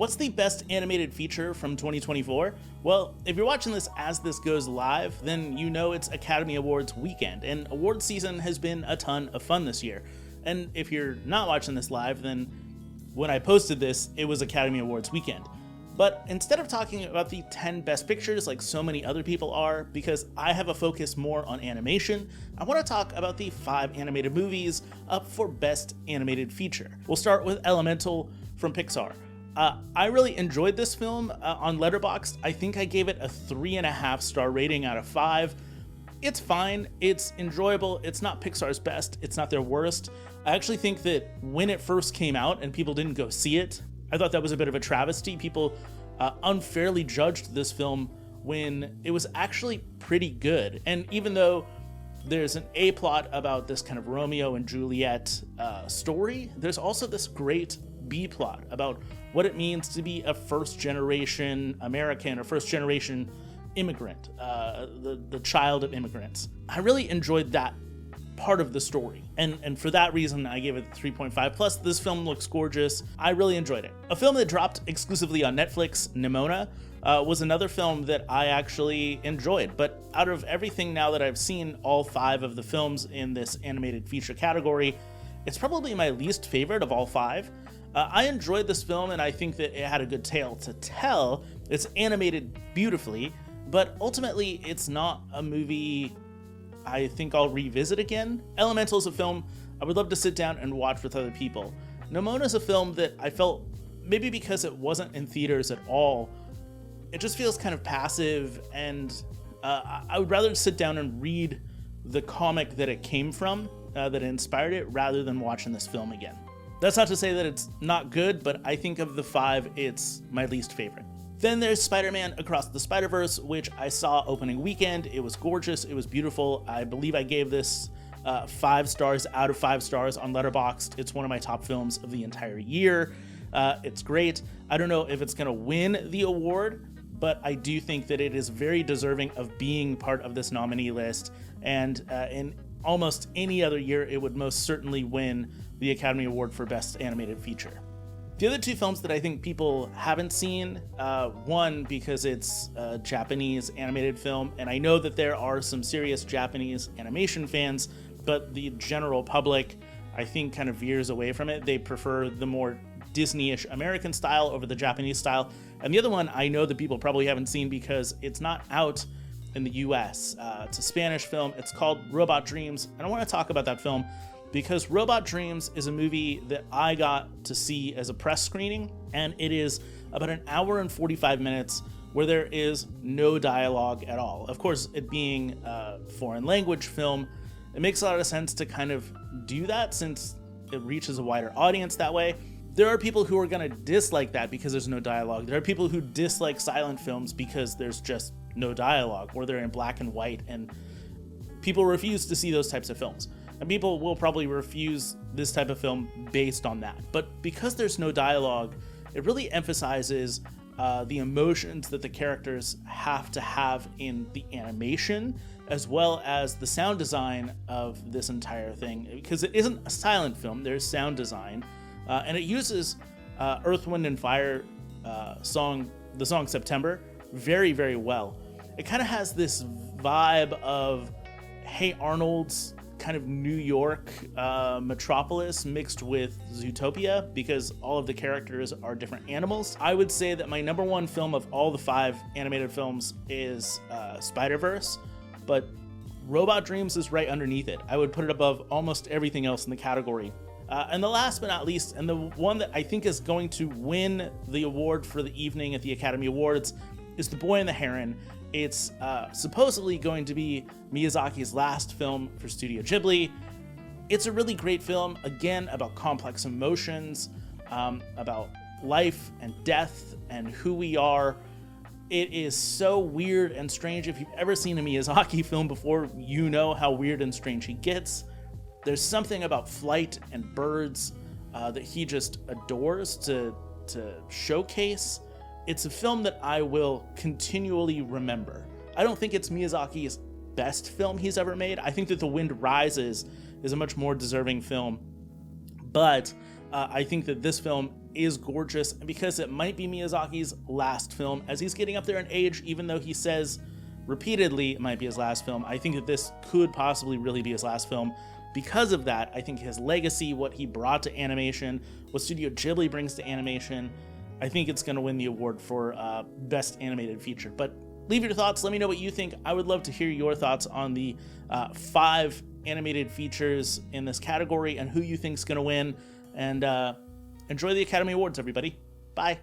What's the best animated feature from 2024? Well, if you're watching this as this goes live, then you know it's Academy Awards weekend, and award season has been a ton of fun this year. And if you're not watching this live, then when I posted this, it was Academy Awards weekend. But instead of talking about the 10 best pictures like so many other people are, because I have a focus more on animation, I want to talk about the 5 animated movies up for best animated feature. We'll start with Elemental from Pixar. I really enjoyed this film. On Letterboxd, I think I gave it a 3.5 star rating out of 5. It's fine, it's enjoyable, it's not Pixar's best, it's not their worst. I actually think that when it first came out and people didn't go see it, I thought that was a bit of a travesty. People unfairly judged this film when it was actually pretty good. And even though there's an A plot about this kind of Romeo and Juliet story, there's also this great B plot about what it means to be a first-generation American or first-generation immigrant, the child of immigrants. I really enjoyed that part of the story, and for that reason I gave it 3.5. Plus, this film looks gorgeous. I really enjoyed it. A film that dropped exclusively on Netflix, Neona, was another film that I actually enjoyed, but out of everything now that I've seen all 5 of the films in this animated feature category, it's probably my least favorite of all 5. I enjoyed this film, and I think that it had a good tale to tell. It's animated beautifully, but ultimately it's not a movie I think I'll revisit again. Elemental is a film I would love to sit down and watch with other people. Neona is a film that I felt, maybe because it wasn't in theaters at all, it just feels kind of passive, and I would rather sit down and read the comic that it came from, that inspired it, rather than watching this film again. That's not to say that it's not good, but I think of the 5, it's my least favorite. Then there's Spider-Man Across the Spider-Verse, which I saw opening weekend. It was gorgeous, it was beautiful. I believe I gave this 5 stars out of 5 stars on Letterboxd. It's one of my top films of the entire year. It's great. I don't know if it's gonna win the award, but I do think that it is very deserving of being part of this nominee list, and in almost any other year, it would most certainly win the Academy Award for Best Animated Feature. The other 2 films that I think people haven't seen, one, because it's a Japanese animated film, and I know that there are some serious Japanese animation fans, but the general public, I think, kind of veers away from it. They prefer the more Disney-ish American style over the Japanese style. And the other one I know that people probably haven't seen because it's not out in the US. It's a Spanish film. It's called Robot Dreams, and I want to talk about that film because Robot Dreams is a movie that I got to see as a press screening, and it is about an hour and 45 minutes where there is no dialogue at all. Of course, it being a foreign language film, it makes a lot of sense to kind of do that since it reaches a wider audience that way. There are people who are going to dislike that because there's no dialogue. There are people who dislike silent films because there's just no dialogue, or they're in black and white, and people refuse to see those types of films. And people will probably refuse this type of film based on that. But because there's no dialogue, it really emphasizes the emotions that the characters have to have in the animation, as well as the sound design of this entire thing. Because it isn't a silent film, there's sound design. And it uses Earth, Wind, and Fire the song September, very, very well. It kind of has this vibe of Hey Arnold's kind of New York metropolis mixed with Zootopia, because all of the characters are different animals. I would say that my number 1 film of all the 5 animated films is Spider-Verse, but Robot Dreams is right underneath it. I would put it above almost everything else in the category. And the last but not least, and the one that I think is going to win the award for the evening at the Academy Awards, is The Boy and the Heron. It's supposedly going to be Miyazaki's last film for Studio Ghibli. It's a really great film, again, about complex emotions, about life and death and who we are. It is so weird and strange. If you've ever seen a Miyazaki film before, you know how weird and strange he gets. There's something about flight and birds that he just adores to showcase. It's a film that I will continually remember. I don't think it's Miyazaki's best film he's ever made. I think that The Wind Rises is a much more deserving film, but I think that this film is gorgeous, and because it might be Miyazaki's last film, as he's getting up there in age, even though he says repeatedly it might be his last film, I think that this could possibly really be his last film. Because of that, I think his legacy, what he brought to animation, what Studio Ghibli brings to animation, I think it's going to win the award for Best Animated Feature. But leave your thoughts. Let me know what you think. I would love to hear your thoughts on the 5 animated features in this category and who you think is going to win. And enjoy the Academy Awards, everybody. Bye.